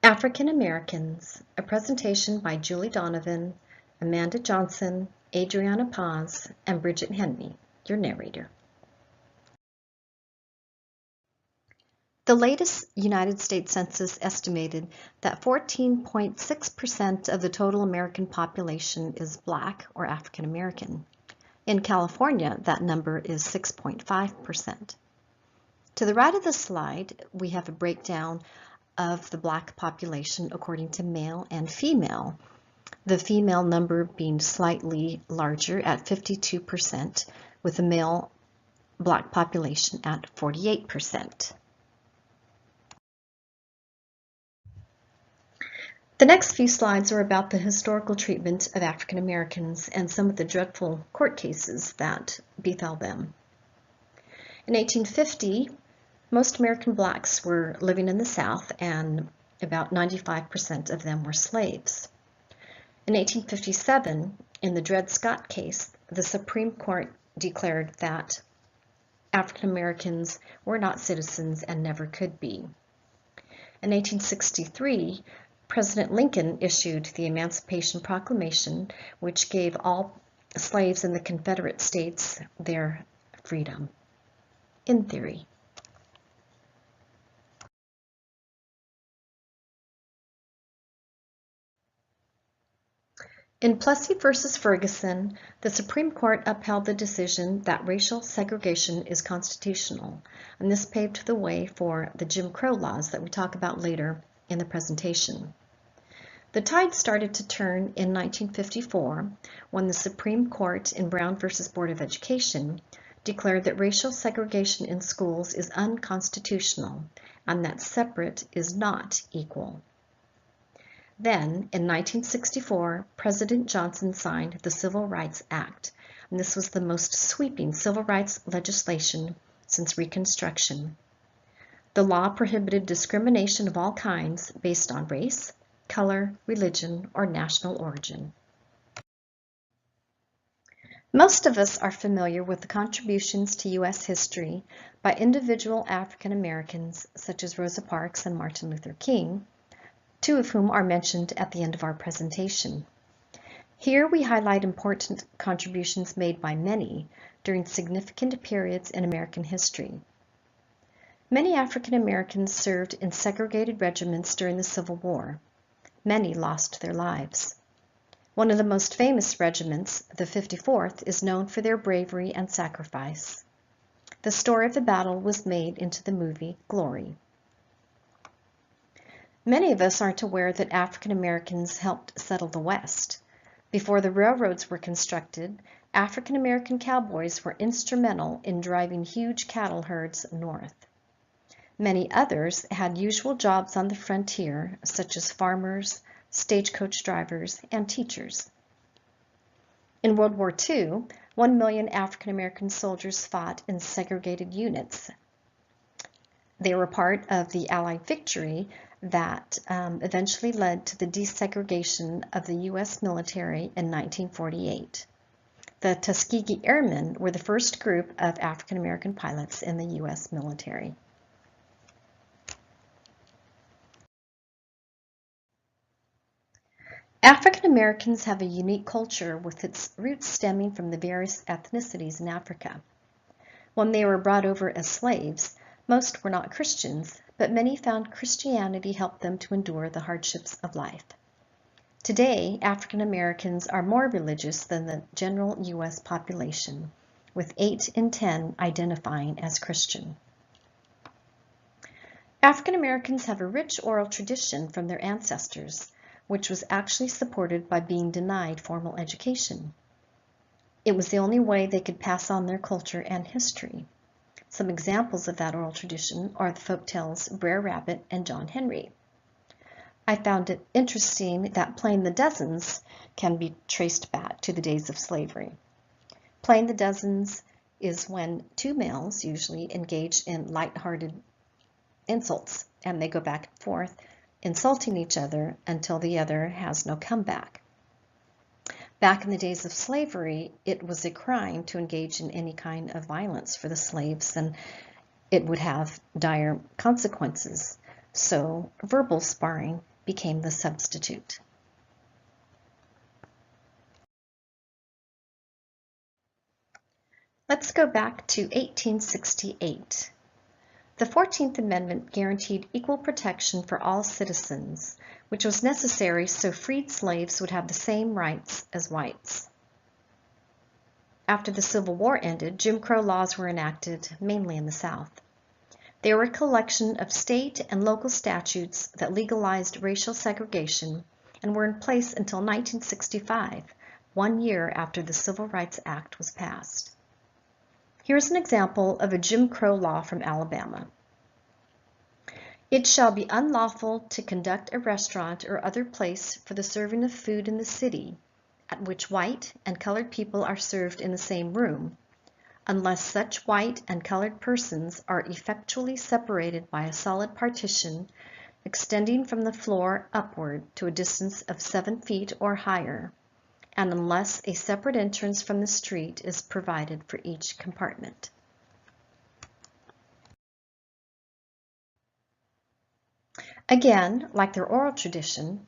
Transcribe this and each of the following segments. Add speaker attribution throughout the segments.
Speaker 1: African Americans, a presentation by Julie Donovan, Amanda Johnson, Adriana Paz, and Bridget Henry, your narrator. The latest United States Census estimated that 14.6% of the total American population is Black or African American. In California, that number is 6.5%. To the right of the slide, we have a breakdown of the Black population according to male and female, the female number being slightly larger at 52%, with the male Black population at 48%. The next few slides are about the historical treatment of African Americans and some of the dreadful court cases that befell them. In 1850, most American Blacks were living in the South, and about 95% of them were slaves. In 1857, in the Dred Scott case, the Supreme Court declared that African Americans were not citizens and never could be. In 1863, President Lincoln issued the Emancipation Proclamation, which gave all slaves in the Confederate States their freedom, in theory. In Plessy v. Ferguson, the Supreme Court upheld the decision that racial segregation is constitutional, and this paved the way for the Jim Crow laws that we talk about later in the presentation. The tide started to turn in 1954 when the Supreme Court in Brown v. Board of Education declared that racial segregation in schools is unconstitutional and that separate is not equal. Then, in 1964, President Johnson signed the Civil Rights Act, and this was the most sweeping civil rights legislation since Reconstruction. The law prohibited discrimination of all kinds based on race, color, religion, or national origin. Most of us are familiar with the contributions to U.S. history by individual African Americans such as Rosa Parks and Martin Luther King, two of whom are mentioned at the end of our presentation. Here we highlight important contributions made by many during significant periods in American history. Many African Americans served in segregated regiments during the Civil War. Many lost their lives. One of the most famous regiments, the 54th, is known for their bravery and sacrifice. The story of the battle was made into the movie Glory. Many of us aren't aware that African Americans helped settle the West. Before the railroads were constructed, African American cowboys were instrumental in driving huge cattle herds north. Many others had usual jobs on the frontier, such as farmers, stagecoach drivers, and teachers. In World War II, 1 million African American soldiers fought in segregated units. They were part of the Allied victory that eventually led to the desegregation of the U.S. military in 1948. The Tuskegee Airmen were the first group of African American pilots in the U.S. military. African Americans have a unique culture with its roots stemming from the various ethnicities in Africa. When they were brought over as slaves, most were not Christians, but many found Christianity helped them to endure the hardships of life. Today, African Americans are more religious than the general U.S. population, with 8 in 10 identifying as Christian. African Americans have a rich oral tradition from their ancestors, which was actually supported by being denied formal education. It was the only way they could pass on their culture and history. Some examples of that oral tradition are the folktales Brer Rabbit and John Henry. I found it interesting that playing the dozens can be traced back to the days of slavery. Playing the dozens is when two males usually engage in lighthearted insults, and they go back and forth, insulting each other until the other has no comeback. Back in the days of slavery, it was a crime to engage in any kind of violence for the slaves, and it would have dire consequences. So verbal sparring became the substitute. Let's go back to 1868. The 14th Amendment guaranteed equal protection for all citizens, which was necessary so freed slaves would have the same rights as whites. After the Civil War ended, Jim Crow laws were enacted, mainly in the South. They were a collection of state and local statutes that legalized racial segregation and were in place until 1965, 1 year after the Civil Rights Act was passed. Here's an example of a Jim Crow law from Alabama. It shall be unlawful to conduct a restaurant or other place for the serving of food in the city, at which white and colored people are served in the same room, unless such white and colored persons are effectually separated by a solid partition extending from the floor upward to a distance of 7 feet or higher, and unless a separate entrance from the street is provided for each compartment. Again, like their oral tradition,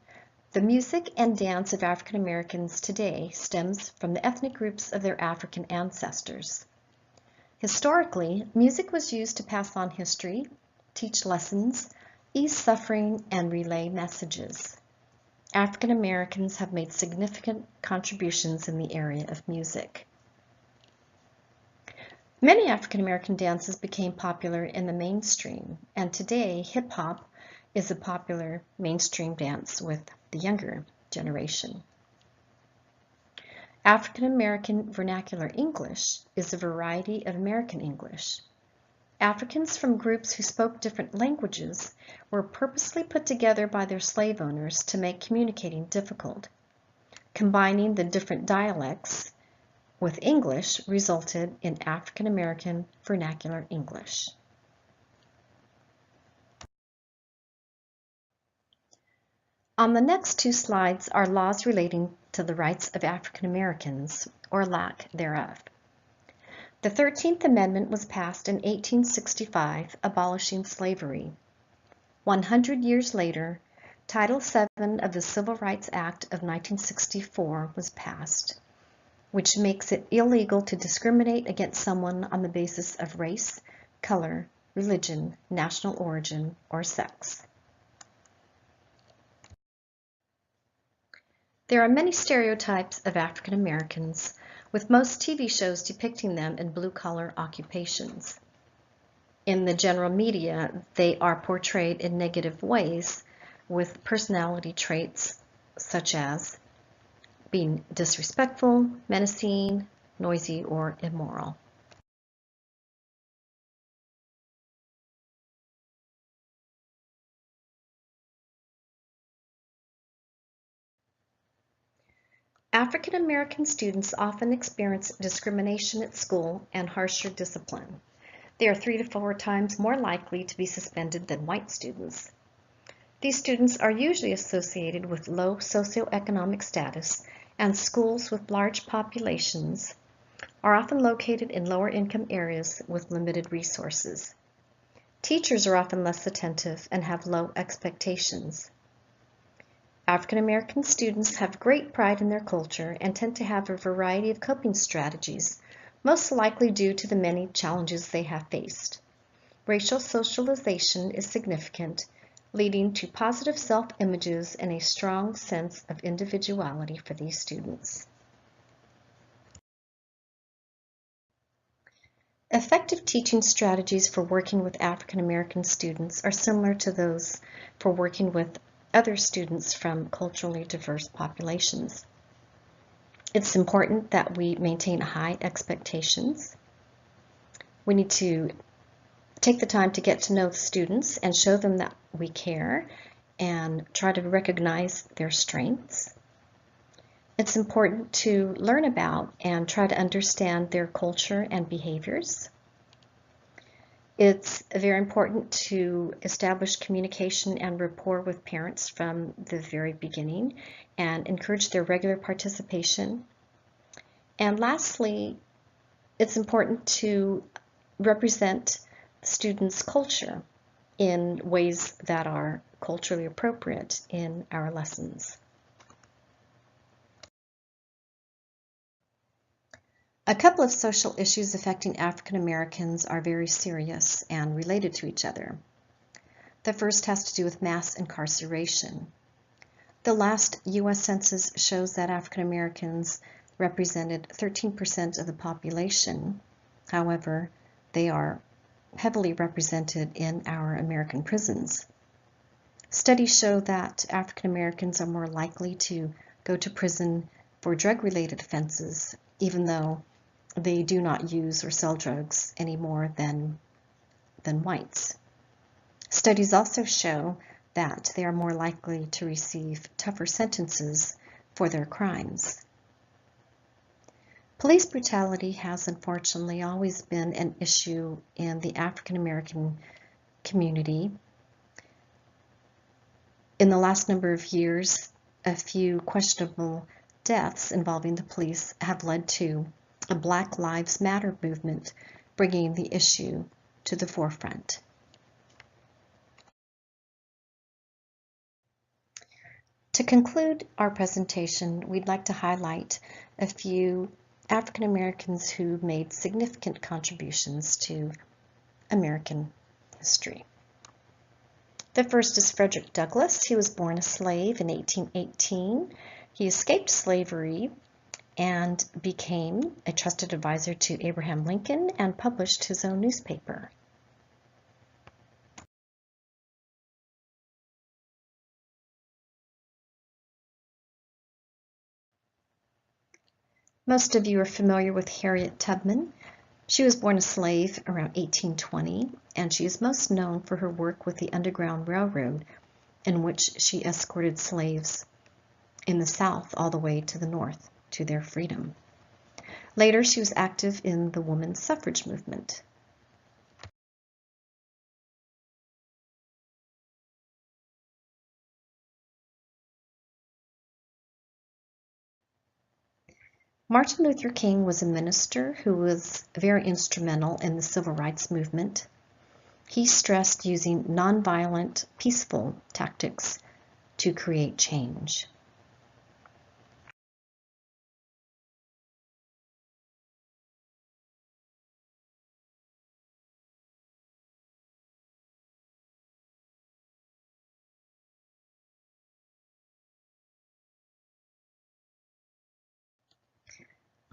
Speaker 1: the music and dance of African Americans today stems from the ethnic groups of their African ancestors. Historically, music was used to pass on history, teach lessons, ease suffering, and relay messages. African Americans have made significant contributions in the area of music. Many African American dances became popular in the mainstream, and today hip-hop is a popular mainstream dance with the younger generation. African American vernacular English is a variety of American English. Africans from groups who spoke different languages were purposely put together by their slave owners to make communicating difficult. Combining the different dialects with English resulted in African American vernacular English. On the next 2 slides are laws relating to the rights of African Americans, or lack thereof. The 13th Amendment was passed in 1865, abolishing slavery. 100 years later, Title VII of the Civil Rights Act of 1964 was passed, which makes it illegal to discriminate against someone on the basis of race, color, religion, national origin, or sex. There are many stereotypes of African Americans, with most TV shows depicting them in blue-collar occupations. In the general media, they are portrayed in negative ways, with personality traits such as being disrespectful, menacing, noisy, or immoral. African American students often experience discrimination at school and harsher discipline. They are 3 to 4 times more likely to be suspended than white students. These students are usually associated with low socioeconomic status, and schools with large populations are often located in lower income areas with limited resources. Teachers are often less attentive and have low expectations. African American students have great pride in their culture and tend to have a variety of coping strategies, most likely due to the many challenges they have faced. Racial socialization is significant, leading to positive self-images and a strong sense of individuality for these students. Effective teaching strategies for working with African American students are similar to those for working with other students from culturally diverse populations. It's important that we maintain high expectations. We need to take the time to get to know the students and show them that we care and try to recognize their strengths. It's important to learn about and try to understand their culture and behaviors. It's very important to establish communication and rapport with parents from the very beginning and encourage their regular participation. And lastly, it's important to represent the students' culture in ways that are culturally appropriate in our lessons. A couple of social issues affecting African Americans are very serious and related to each other. The first has to do with mass incarceration. The last U.S. Census shows that African Americans represented 13% of the population. However, they are heavily represented in our American prisons. Studies show that African Americans are more likely to go to prison for drug-related offenses, even though they do not use or sell drugs any more than whites. Studies also show that they are more likely to receive tougher sentences for their crimes. Police brutality has unfortunately always been an issue in the African American community. In the last number of years, a few questionable deaths involving the police have led to a Black Lives Matter movement, bringing the issue to the forefront. To conclude our presentation, we'd like to highlight a few African Americans who made significant contributions to American history. The first is Frederick Douglass. He was born a slave in 1818. He escaped slavery and became a trusted advisor to Abraham Lincoln and published his own newspaper. Most of you are familiar with Harriet Tubman. She was born a slave around 1820, and she is most known for her work with the Underground Railroad, in which she escorted slaves in the South all the way to the North to their freedom. Later, she was active in the women's suffrage movement. Martin Luther King was a minister who was very instrumental in the civil rights movement. He stressed using nonviolent, peaceful tactics to create change.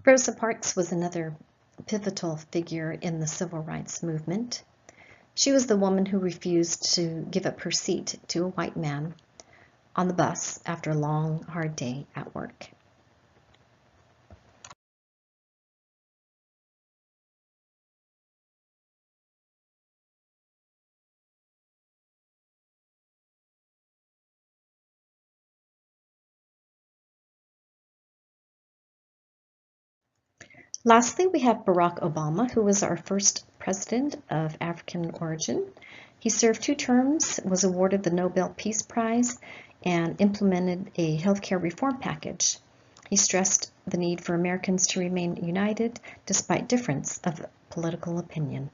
Speaker 1: Rosa Parks was another pivotal figure in the civil rights movement. She was the woman who refused to give up her seat to a white man on the bus after a long, hard day at work. Lastly, we have Barack Obama, who was our first president of African origin. He served 2 terms, was awarded the Nobel Peace Prize, and implemented a healthcare reform package. He stressed the need for Americans to remain united despite difference of political opinion.